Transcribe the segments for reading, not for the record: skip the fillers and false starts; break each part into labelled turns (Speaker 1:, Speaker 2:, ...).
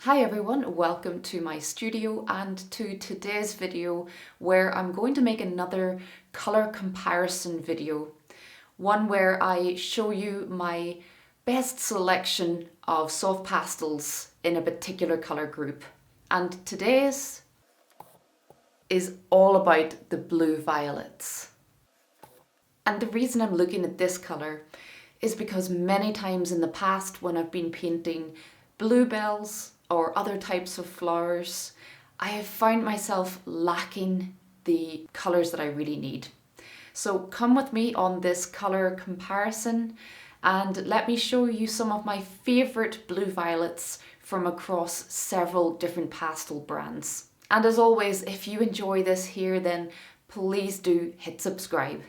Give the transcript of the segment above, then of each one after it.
Speaker 1: Hi everyone, welcome to my studio and to today's video where I'm going to make another colour comparison video. One where I show you my best selection of soft pastels in a particular colour group. And today's is all about the blue violets. And the reason I'm looking at this colour is because many times in the past when I've been painting bluebells or other types of flowers, I have found myself lacking the colours that I really need. So come with me on this colour comparison and let me show you some of my favourite blue violets from across several different pastel brands. And as always, if you enjoy this here, then please do hit subscribe.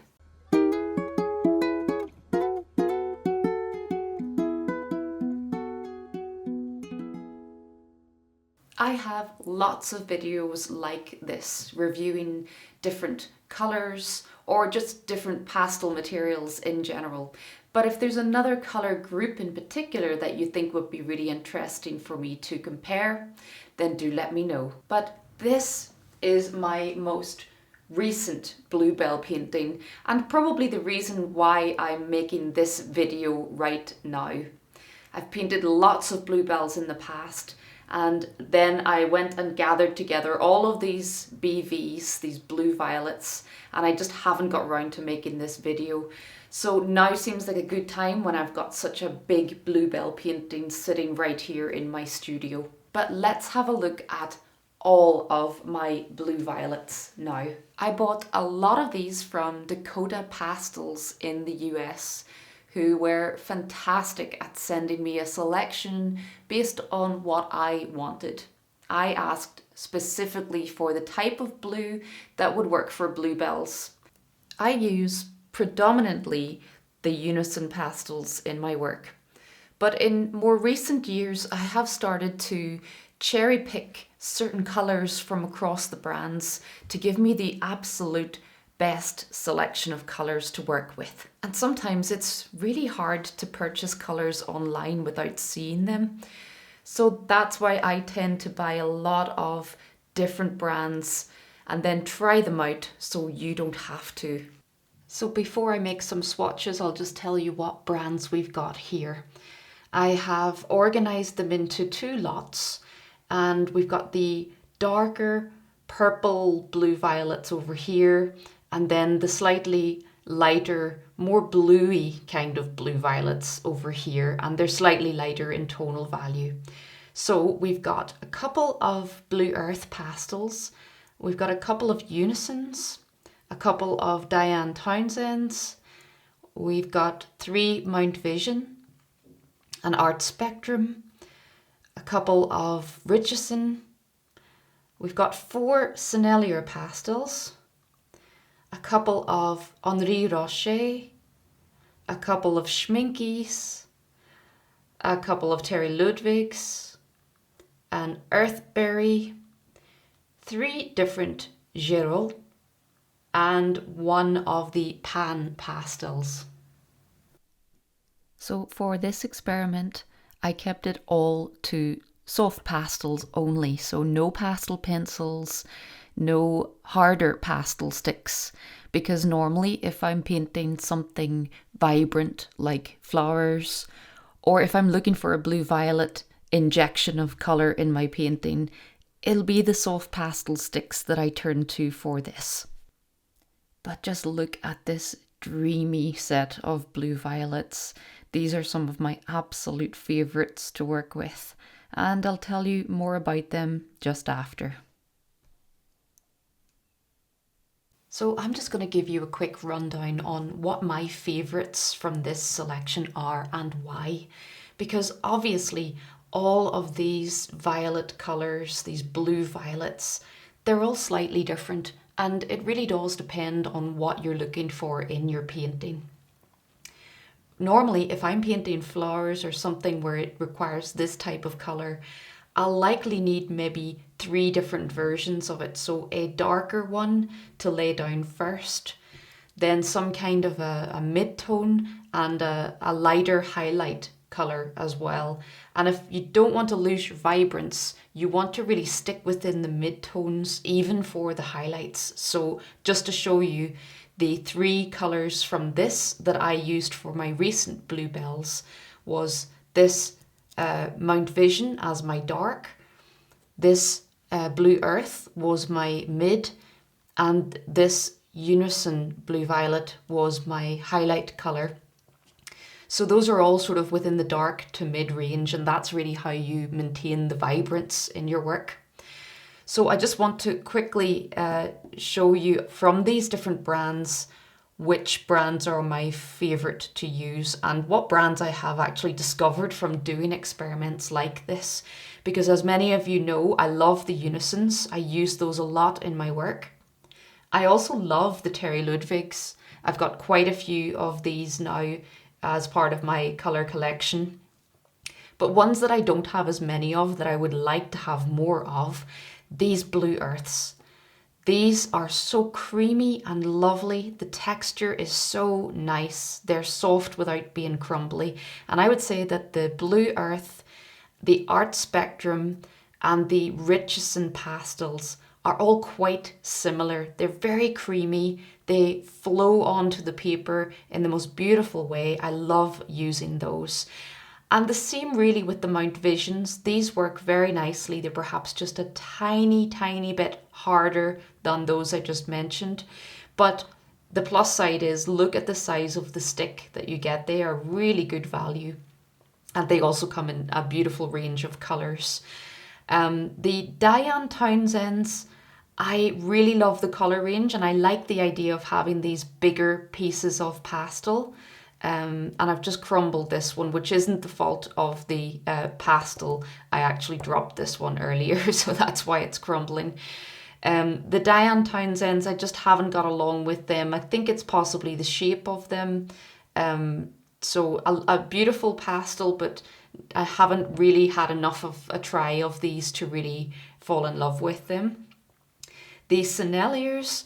Speaker 1: I have lots of videos like this, reviewing different colours or just different pastel materials in general. But if there's another colour group in particular that you think would be really interesting for me to compare, then do let me know. But this is my most recent bluebell painting and probably the reason why I'm making this video right now. I've painted lots of bluebells in the past, and then I went and gathered together all of these BVs, these blue violets, and I just haven't got around to making this video. So now seems like a good time when I've got such a big bluebell painting sitting right here in my studio. But let's have a look at all of my blue violets now. I bought a lot of these from Dakota Pastels in the US, who were fantastic at sending me a selection based on what I wanted. I asked specifically for the type of blue that would work for bluebells. I use predominantly the Unison pastels in my work, but in more recent years I have started to cherry pick certain colours from across the brands to give me the absolute best selection of colours to work with. And sometimes it's really hard to purchase colours online without seeing them. So that's why I tend to buy a lot of different brands and then try them out so you don't have to. So before I make some swatches, I'll just tell you what brands we've got here. I have organised them into two lots, and we've got the darker purple blue violets over here, and then the slightly lighter, more bluey kind of blue violets over here, and they're slightly lighter in tonal value. So we've got a couple of Blue Earth pastels, we've got a couple of Unisons, a couple of Diane Townsends, we've got 3 Mount Vision, an Art Spectrum, a couple of Richeson, we've got 4 Sennelier pastels, a couple of Henri Roché, a couple of Schmincke, a couple of Ludwigs, an Earthberry, 3 different Girault, and 1 of the PanPastel. So for this experiment, I kept it all to soft pastels only, so no pastel pencils, no harder pastel sticks, because normally if I'm painting something vibrant like flowers, or if I'm looking for a blue violet injection of colour in my painting, it'll be the soft pastel sticks that I turn to for this. But just look at this dreamy set of blue violets. These are some of my absolute favourites to work with, and I'll tell you more about them just after. So I'm just going to give you a quick rundown on what my favourites from this selection are and why. Because obviously all of these violet colours, these blue violets, they're all slightly different, and it really does depend on what you're looking for in your painting. Normally, if I'm painting flowers or something where it requires this type of colour, I'll likely need maybe 3 different versions of it. So a darker one to lay down first, then some kind of a mid-tone and a lighter highlight color as well. And if you don't want to lose your vibrance, you want to really stick within the mid-tones, even for the highlights. So just to show you, the 3 colors from this that I used for my recent bluebells was this Mount Vision as my dark, this Blue Earth was my mid, and this Unison Blue Violet was my highlight color. So those are all sort of within the dark to mid range, and that's really how you maintain the vibrance in your work. So I just want to quickly show you from these different brands which brands are my favorite to use and what brands I have actually discovered from doing experiments like this. Because as many of you know, I love the Unisons. I use those a lot in my work. I also love the Terry Ludwigs. I've got quite a few of these now as part of my colour collection. But ones that I don't have as many of, that I would like to have more of, these Blue Earths. These are so creamy and lovely. The texture is so nice. They're soft without being crumbly. And I would say that the Blue Earth, the Art Spectrum, and the Richeson Pastels are all quite similar. They're very creamy. They flow onto the paper in the most beautiful way. I love using those. And the same really with the Mount Visions. These work very nicely. They're perhaps just a tiny, tiny bit harder than those I just mentioned. But the plus side is, look at the size of the stick that you get. They are really good value. And they also come in a beautiful range of colours. The Diane Townsends, I really love the colour range, and I like the idea of having these bigger pieces of pastel. And I've just crumbled this one, which isn't the fault of the pastel. I actually dropped this one earlier, so that's why it's crumbling. The Diane Townsends, I just haven't got along with them. I think it's possibly the shape of them. So a beautiful pastel, but I haven't really had enough of a try of these to really fall in love with them. The Senneliers,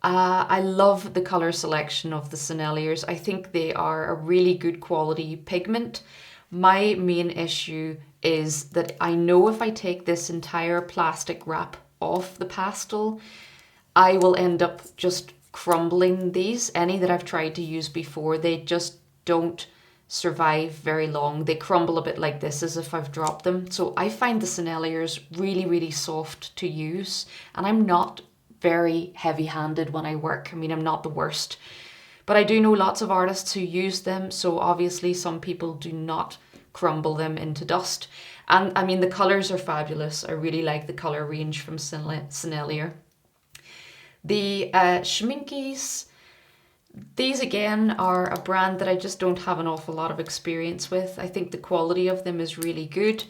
Speaker 1: I love the colour selection of the Senneliers. I think they are a really good quality pigment. My main issue is that I know if I take this entire plastic wrap off the pastel, I will end up just crumbling these. Any that I've tried to use before, they just don't survive very long. They crumble a bit like this, as if I've dropped them. So I find the Senneliers really, really soft to use, and I'm not very heavy-handed when I work. I mean, I'm not the worst, but I do know lots of artists who use them, so obviously some people do not crumble them into dust. And I mean, the colours are fabulous. I really like the colour range from Sennelier. The Schminckes, these again are a brand that I just don't have an awful lot of experience with. I think the quality of them is really good.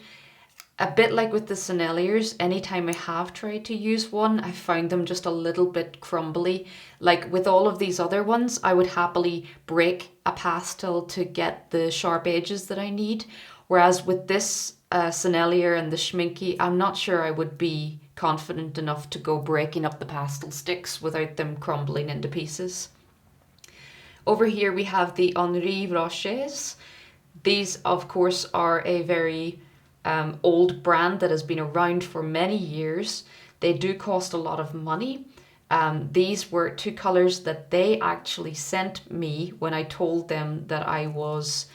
Speaker 1: A bit like with the Senneliers, anytime I have tried to use one, I found them just a little bit crumbly. Like with all of these other ones, I would happily break a pastel to get the sharp edges that I need. Whereas with this Sennelier and the Schmincke, I'm not sure I would be confident enough to go breaking up the pastel sticks without them crumbling into pieces. Over here we have the Henri Rochés. These, of course, are a very old brand that has been around for many years. They do cost a lot of money. These were 2 colours that they actually sent me when I told them that I was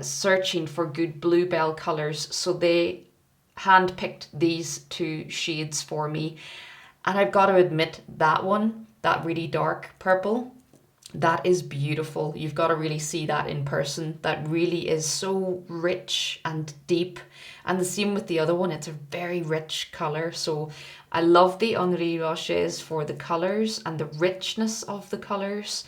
Speaker 1: searching for good bluebell colours. So they handpicked these 2 shades for me. And I've got to admit, that one, that really dark purple, that is beautiful. You've got to really see that in person. That really is so rich and deep. And the same with the other one, it's a very rich colour. So I love the Henri Rochés for the colours and the richness of the colours.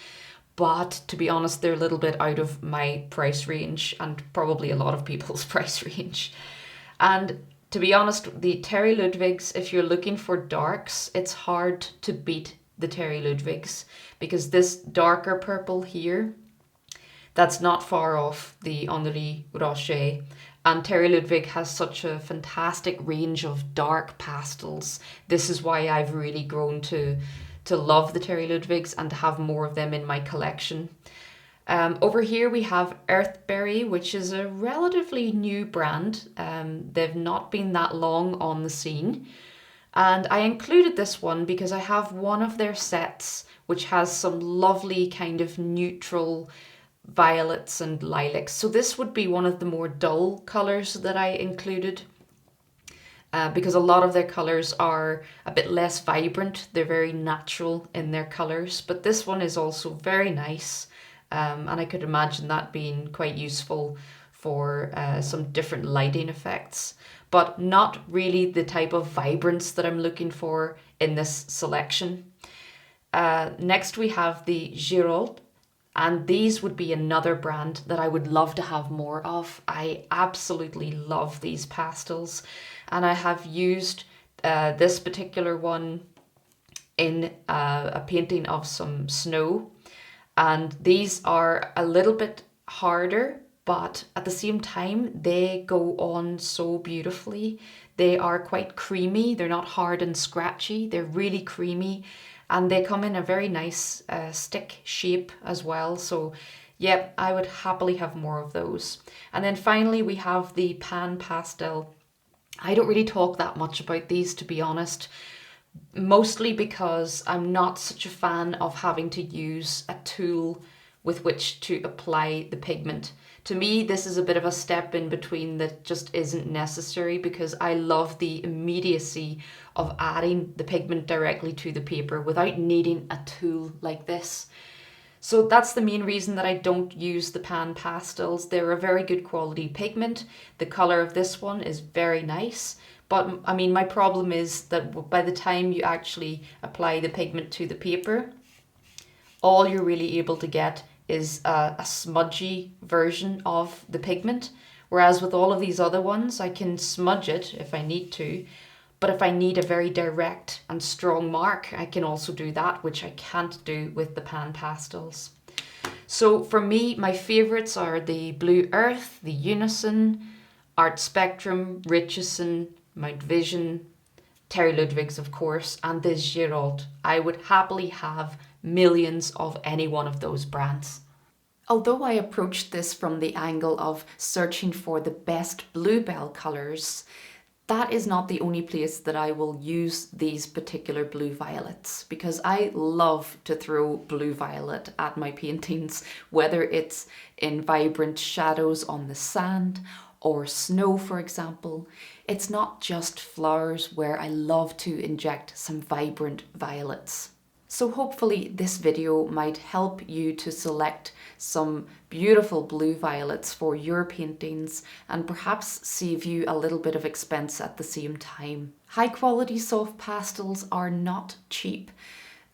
Speaker 1: But to be honest, they're a little bit out of my price range and probably a lot of people's price range. And to be honest, the Terry Ludwigs, if you're looking for darks, it's hard to beat the Terry Ludwigs, because this darker purple here, that's not far off the Henri Roché. And Terry Ludwig has such a fantastic range of dark pastels. This is why I've really grown to love the Terry Ludwigs and to have more of them in my collection. Over here we have Earthberry, which is a relatively new brand. They've not been that long on the scene. And I included this one because I have one of their sets which has some lovely kind of neutral violets and lilacs. So this would be one of the more dull colours that I included. Because a lot of their colours are a bit less vibrant. They're very natural in their colours. But this one is also very nice. And I could imagine that being quite useful for some different lighting effects. But not really the type of vibrance that I'm looking for in this selection. Next we have the Girault. And these would be another brand that I would love to have more of. I absolutely love these pastels. And I have used this particular one in a painting of some snow. And these are a little bit harder, but at the same time, they go on so beautifully. They are quite creamy. They're not hard and scratchy. They're really creamy. And they come in a very nice stick shape as well. So yeah, I would happily have more of those. And then finally, we have the PanPastel. I don't really talk that much about these, to be honest, mostly because I'm not such a fan of having to use a tool with which to apply the pigment. To me, this is a bit of a step in between that just isn't necessary because I love the immediacy of adding the pigment directly to the paper without needing a tool like this. So that's the main reason that I don't use the PanPastels. They're a very good quality pigment. The colour of this one is very nice. But I mean, my problem is that by the time you actually apply the pigment to the paper, all you're really able to get is a smudgy version of the pigment. Whereas with all of these other ones, I can smudge it if I need to. But if I need a very direct and strong mark, I can also do that, which I can't do with the PanPastels. So for me, my favourites are the Blue Earth, the Unison, Art Spectrum, Richeson, Mount Vision, Terry Ludwig's of course, and the Girault. I would happily have millions of any one of those brands. Although I approached this from the angle of searching for the best bluebell colours, that is not the only place that I will use these particular blue violets, because I love to throw blue violet at my paintings, whether it's in vibrant shadows on the sand or snow, for example. It's not just flowers where I love to inject some vibrant violets. So hopefully this video might help you to select some beautiful blue violets for your paintings and perhaps save you a little bit of expense at the same time. High quality soft pastels are not cheap,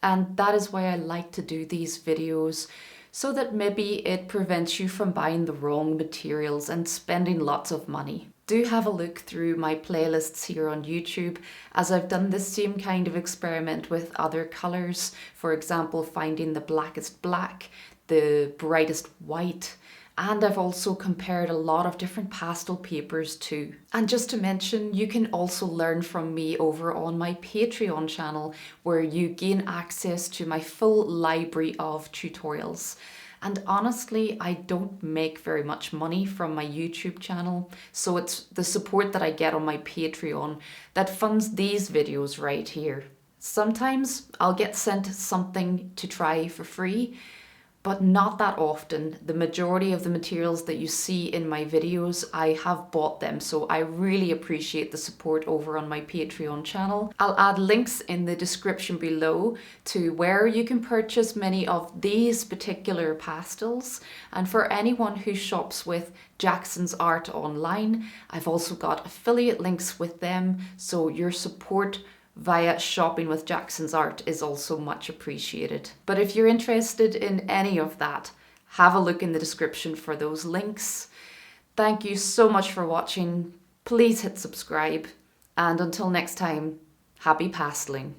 Speaker 1: and that is why I like to do these videos, so that maybe it prevents you from buying the wrong materials and spending lots of money. Do have a look through my playlists here on YouTube, as I've done this same kind of experiment with other colours. For example, finding the blackest black, the brightest white, and I've also compared a lot of different pastel papers too. And just to mention, you can also learn from me over on my Patreon channel, where you gain access to my full library of tutorials. And honestly, I don't make very much money from my YouTube channel, so it's the support that I get on my Patreon that funds these videos right here. Sometimes I'll get sent something to try for free, but not that often. The majority of the materials that you see in my videos, I have bought them, so I really appreciate the support over on my Patreon channel. I'll add links in the description below to where you can purchase many of these particular pastels, and for anyone who shops with Jackson's Art online, I've also got affiliate links with them, so your support via shopping with Jackson's Art is also much appreciated. But if you're interested in any of that, have a look in the description for those links. Thank you so much for watching. Please hit subscribe, and until next time, happy pasteling.